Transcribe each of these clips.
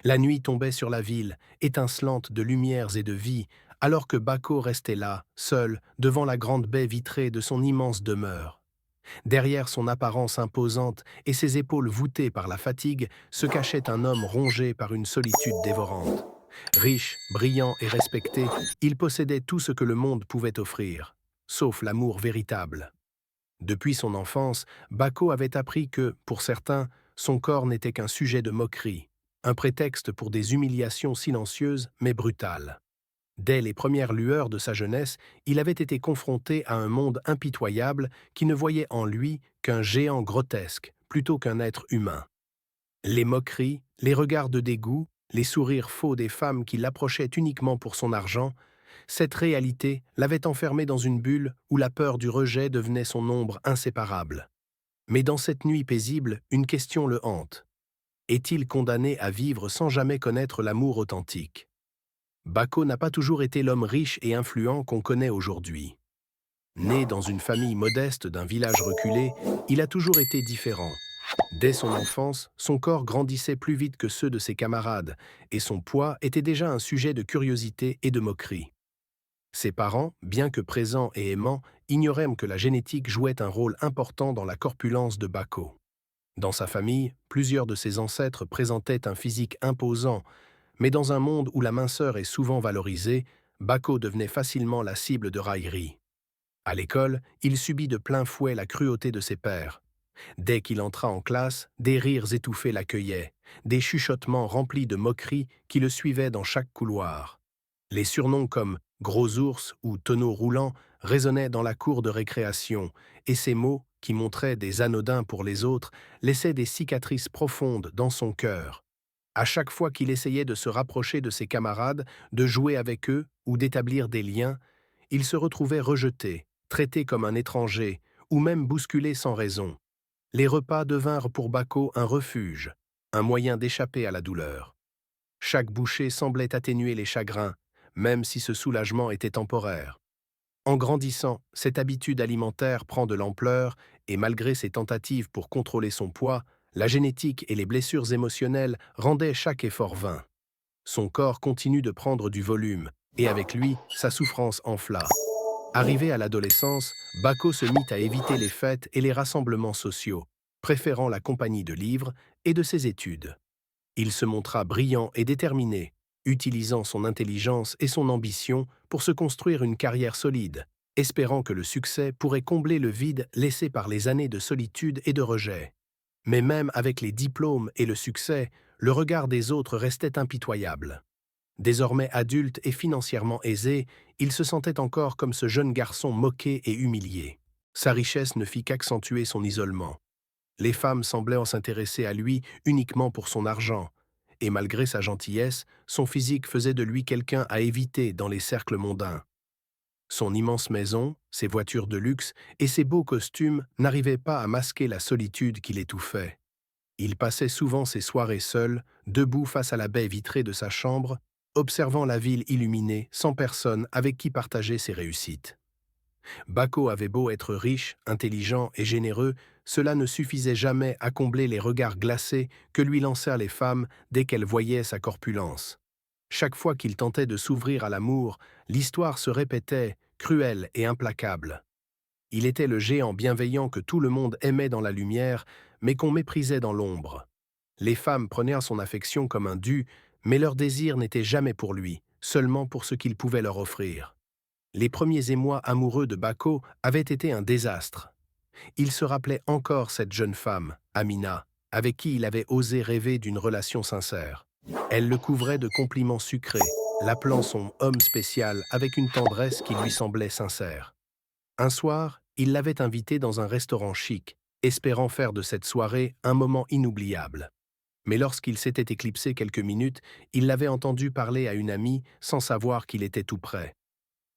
La nuit tombait sur la ville, étincelante de lumières et de vie, alors que Bako restait là, seul, devant la grande baie vitrée de son immense demeure. Derrière son apparence imposante et ses épaules voûtées par la fatigue se cachait un homme rongé par une solitude dévorante. Riche, brillant et respecté, il possédait tout ce que le monde pouvait offrir, sauf l'amour véritable. Depuis son enfance, Bako avait appris que, pour certains, son corps n'était qu'un sujet de moquerie, un prétexte pour des humiliations silencieuses mais brutales. Dès les premières lueurs de sa jeunesse, il avait été confronté à un monde impitoyable qui ne voyait en lui qu'un géant grotesque plutôt qu'un être humain. Les moqueries, les regards de dégoût, les sourires faux des femmes qui l'approchaient uniquement pour son argent, cette réalité l'avait enfermé dans une bulle où la peur du rejet devenait son ombre inséparable. Mais dans cette nuit paisible, une question le hante. Est-il condamné à vivre sans jamais connaître l'amour authentique? Bako n'a pas toujours été l'homme riche et influent qu'on connaît aujourd'hui. Né dans une famille modeste d'un village reculé, il a toujours été différent. Dès son enfance, son corps grandissait plus vite que ceux de ses camarades, et son poids était déjà un sujet de curiosité et de moquerie. Ses parents, bien que présents et aimants, ignoraient que la génétique jouait un rôle important dans la corpulence de Bako. Dans sa famille, plusieurs de ses ancêtres présentaient un physique imposant, mais dans un monde où la minceur est souvent valorisée, Bako devenait facilement la cible de railleries. À l'école, il subit de plein fouet la cruauté de ses pairs. Dès qu'il entra en classe, des rires étouffés l'accueillaient, des chuchotements remplis de moqueries qui le suivaient dans chaque couloir. Les surnoms comme Gros ours ou Tonneau roulant résonnaient dans la cour de récréation, et ces mots, qui montraient des anodins pour les autres, laissaient des cicatrices profondes dans son cœur. À chaque fois qu'il essayait de se rapprocher de ses camarades, de jouer avec eux ou d'établir des liens, il se retrouvait rejeté, traité comme un étranger, ou même bousculé sans raison. Les repas devinrent pour Bako un refuge, un moyen d'échapper à la douleur. Chaque bouchée semblait atténuer les chagrins, même si ce soulagement était temporaire. En grandissant, cette habitude alimentaire prend de l'ampleur et malgré ses tentatives pour contrôler son poids, la génétique et les blessures émotionnelles rendaient chaque effort vain. Son corps continue de prendre du volume et avec lui, sa souffrance enfla. Arrivé à l'adolescence, Bako se mit à éviter les fêtes et les rassemblements sociaux, préférant la compagnie de livres et de ses études. Il se montra brillant et déterminé, utilisant son intelligence et son ambition pour se construire une carrière solide, espérant que le succès pourrait combler le vide laissé par les années de solitude et de rejet. Mais même avec les diplômes et le succès, le regard des autres restait impitoyable. Désormais adulte et financièrement aisé, il se sentait encore comme ce jeune garçon moqué et humilié. Sa richesse ne fit qu'accentuer son isolement. Les femmes semblaient s'intéresser à lui uniquement pour son argent, et malgré sa gentillesse, son physique faisait de lui quelqu'un à éviter dans les cercles mondains. Son immense maison, ses voitures de luxe et ses beaux costumes n'arrivaient pas à masquer la solitude qui l'étouffait. Il passait souvent ses soirées seul, debout face à la baie vitrée de sa chambre, observant la ville illuminée sans personne avec qui partager ses réussites. Bako avait beau être riche, intelligent et généreux, cela ne suffisait jamais à combler les regards glacés que lui lancèrent les femmes dès qu'elles voyaient sa corpulence. Chaque fois qu'il tentait de s'ouvrir à l'amour, l'histoire se répétait, cruelle et implacable. Il était le géant bienveillant que tout le monde aimait dans la lumière, mais qu'on méprisait dans l'ombre. Les femmes prenaient son affection comme un dû, mais leur désir n'était jamais pour lui, seulement pour ce qu'il pouvait leur offrir. Les premiers émois amoureux de Bako avaient été un désastre. Il se rappelait encore cette jeune femme, Amina, avec qui il avait osé rêver d'une relation sincère. Elle le couvrait de compliments sucrés, l'appelant son homme spécial avec une tendresse qui lui semblait sincère. Un soir, il l'avait invitée dans un restaurant chic, espérant faire de cette soirée un moment inoubliable. Mais lorsqu'il s'était éclipsé quelques minutes, il l'avait entendu parler à une amie sans savoir qu'il était tout près.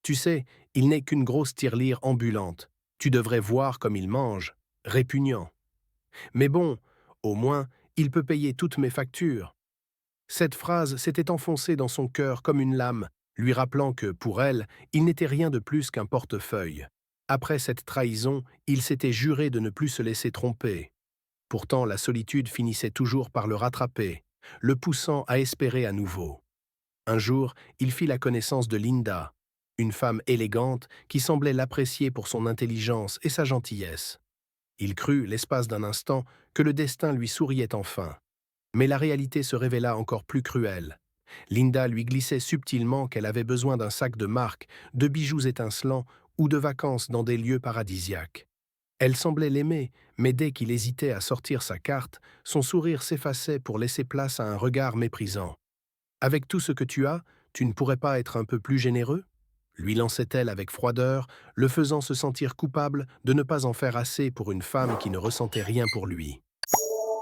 Tu sais, il n'est qu'une grosse tirelire ambulante. Tu devrais voir comme il mange. Répugnant. Mais bon, au moins, il peut payer toutes mes factures. Cette phrase s'était enfoncée dans son cœur comme une lame, lui rappelant que, pour elle, il n'était rien de plus qu'un portefeuille. Après cette trahison, il s'était juré de ne plus se laisser tromper. Pourtant, la solitude finissait toujours par le rattraper, le poussant à espérer à nouveau. Un jour, il fit la connaissance de Linda, une femme élégante qui semblait l'apprécier pour son intelligence et sa gentillesse. Il crut, l'espace d'un instant, que le destin lui souriait enfin. Mais la réalité se révéla encore plus cruelle. Linda lui glissait subtilement qu'elle avait besoin d'un sac de marque, de bijoux étincelants ou de vacances dans des lieux paradisiaques. Elle semblait l'aimer, mais dès qu'il hésitait à sortir sa carte, son sourire s'effaçait pour laisser place à un regard méprisant. Avec tout ce que tu as, tu ne pourrais pas être un peu plus généreux? Lui lançait-elle avec froideur, le faisant se sentir coupable de ne pas en faire assez pour une femme qui ne ressentait rien pour lui.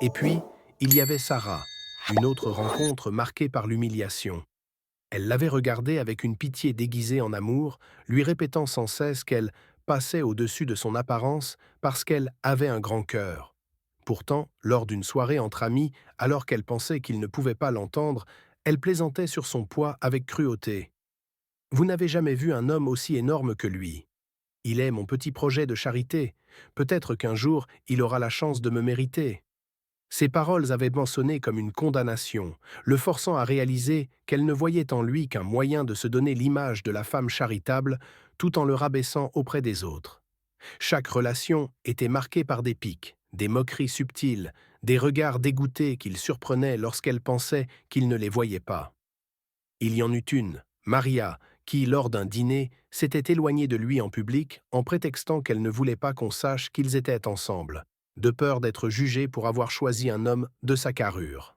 Et puis, il y avait Sarah, une autre rencontre marquée par l'humiliation. Elle l'avait regardé avec une pitié déguisée en amour, lui répétant sans cesse qu'elle passait au-dessus de son apparence parce qu'elle avait un grand cœur. Pourtant, lors d'une soirée entre amis, alors qu'elle pensait qu'il ne pouvait pas l'entendre, elle plaisantait sur son poids avec cruauté. Vous n'avez jamais vu un homme aussi énorme que lui. Il est mon petit projet de charité. Peut-être qu'un jour, il aura la chance de me mériter. Ces paroles avaient sonné comme une condamnation, le forçant à réaliser qu'elle ne voyait en lui qu'un moyen de se donner l'image de la femme charitable tout en le rabaissant auprès des autres. Chaque relation était marquée par des piques, des moqueries subtiles, des regards dégoûtés qu'il surprenait lorsqu'elle pensait qu'il ne les voyait pas. Il y en eut une, Maria, qui, lors d'un dîner, s'était éloignée de lui en public en prétextant qu'elle ne voulait pas qu'on sache qu'ils étaient ensemble, de peur d'être jugée pour avoir choisi un homme de sa carrure.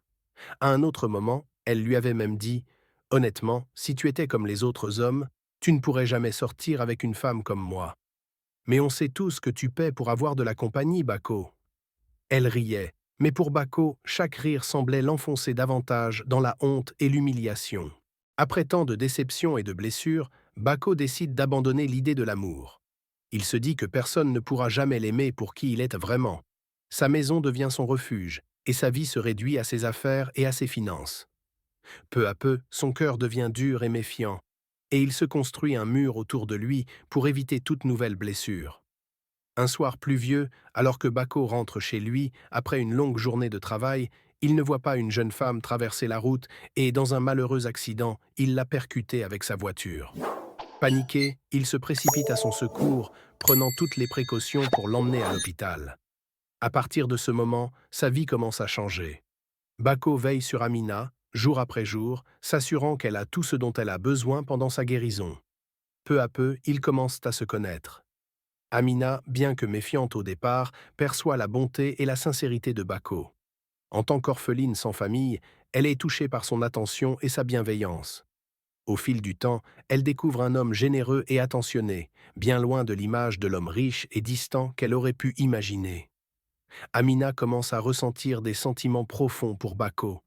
À un autre moment, elle lui avait même dit « Honnêtement, si tu étais comme les autres hommes, tu ne pourrais jamais sortir avec une femme comme moi. Mais on sait tous que tu paies pour avoir de la compagnie, Bako. » Elle riait, mais pour Bako, chaque rire semblait l'enfoncer davantage dans la honte et l'humiliation. Après tant de déceptions et de blessures, Bako décide d'abandonner l'idée de l'amour. Il se dit que personne ne pourra jamais l'aimer pour qui il est vraiment. Sa maison devient son refuge, et sa vie se réduit à ses affaires et à ses finances. Peu à peu, son cœur devient dur et méfiant, et il se construit un mur autour de lui pour éviter toute nouvelle blessure. Un soir pluvieux, alors que Bako rentre chez lui, après une longue journée de travail, il ne voit pas une jeune femme traverser la route et, dans un malheureux accident, il l'a percutée avec sa voiture. Paniqué, il se précipite à son secours, prenant toutes les précautions pour l'emmener à l'hôpital. À partir de ce moment, sa vie commence à changer. Bako veille sur Amina, jour après jour, s'assurant qu'elle a tout ce dont elle a besoin pendant sa guérison. Peu à peu, ils commencent à se connaître. Amina, bien que méfiante au départ, perçoit la bonté et la sincérité de Bako. En tant qu'orpheline sans famille, elle est touchée par son attention et sa bienveillance. Au fil du temps, elle découvre un homme généreux et attentionné, bien loin de l'image de l'homme riche et distant qu'elle aurait pu imaginer. Amina commence à ressentir des sentiments profonds pour Bako,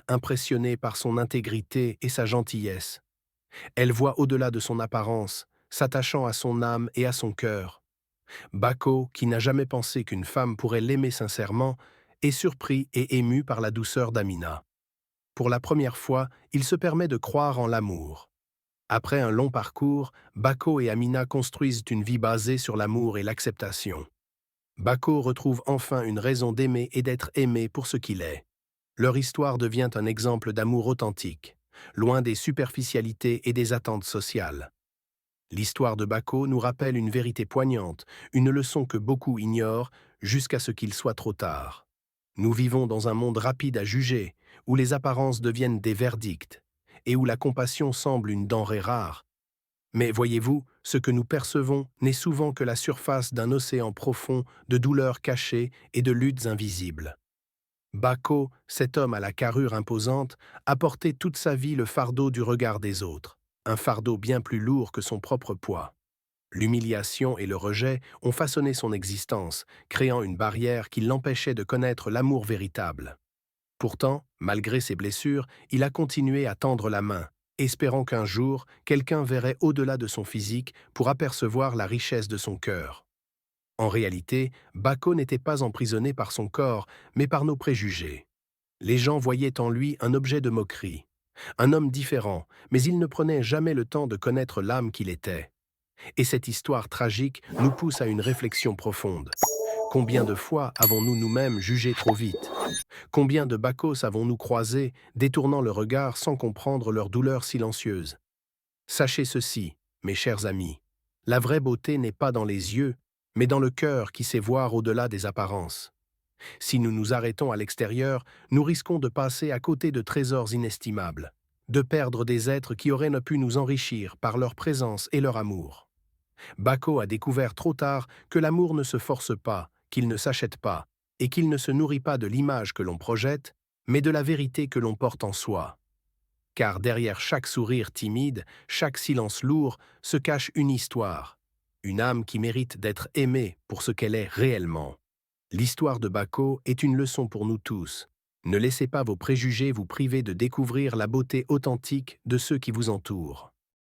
impressionnée par son intégrité et sa gentillesse. Elle voit au-delà de son apparence, s'attachant à son âme et à son cœur. Bako, qui n'a jamais pensé qu'une femme pourrait l'aimer sincèrement, est surpris et ému par la douceur d'Amina. Pour la première fois, il se permet de croire en l'amour. Après un long parcours, Bako et Amina construisent une vie basée sur l'amour et l'acceptation. Bako retrouve enfin une raison d'aimer et d'être aimé pour ce qu'il est. Leur histoire devient un exemple d'amour authentique, loin des superficialités et des attentes sociales. L'histoire de Bako nous rappelle une vérité poignante, une leçon que beaucoup ignorent jusqu'à ce qu'il soit trop tard. Nous vivons dans un monde rapide à juger, où les apparences deviennent des verdicts, et où la compassion semble une denrée rare. Mais voyez-vous, ce que nous percevons n'est souvent que la surface d'un océan profond de douleurs cachées et de luttes invisibles. Bako, cet homme à la carrure imposante, a porté toute sa vie le fardeau du regard des autres, un fardeau bien plus lourd que son propre poids. L'humiliation et le rejet ont façonné son existence, créant une barrière qui l'empêchait de connaître l'amour véritable. Pourtant, malgré ses blessures, il a continué à tendre la main, espérant qu'un jour, quelqu'un verrait au-delà de son physique pour apercevoir la richesse de son cœur. En réalité, Bako n'était pas emprisonné par son corps, mais par nos préjugés. Les gens voyaient en lui un objet de moquerie, un homme différent, mais ils ne prenaient jamais le temps de connaître l'âme qu'il était. Et cette histoire tragique nous pousse à une réflexion profonde. Combien de fois avons-nous nous-mêmes jugé trop vite? Combien de Bacchos avons-nous croisés, détournant le regard sans comprendre leur douleur silencieuse? Sachez ceci, mes chers amis, la vraie beauté n'est pas dans les yeux, mais dans le cœur qui sait voir au-delà des apparences. Si nous nous arrêtons à l'extérieur, nous risquons de passer à côté de trésors inestimables, de perdre des êtres qui auraient pu nous enrichir par leur présence et leur amour. Bacco a découvert trop tard que l'amour ne se force pas, qu'il ne s'achète pas, et qu'il ne se nourrit pas de l'image que l'on projette, mais de la vérité que l'on porte en soi. Car derrière chaque sourire timide, chaque silence lourd, se cache une histoire, une âme qui mérite d'être aimée pour ce qu'elle est réellement. L'histoire de Bacco est une leçon pour nous tous. Ne laissez pas vos préjugés vous priver de découvrir la beauté authentique de ceux qui vous entourent.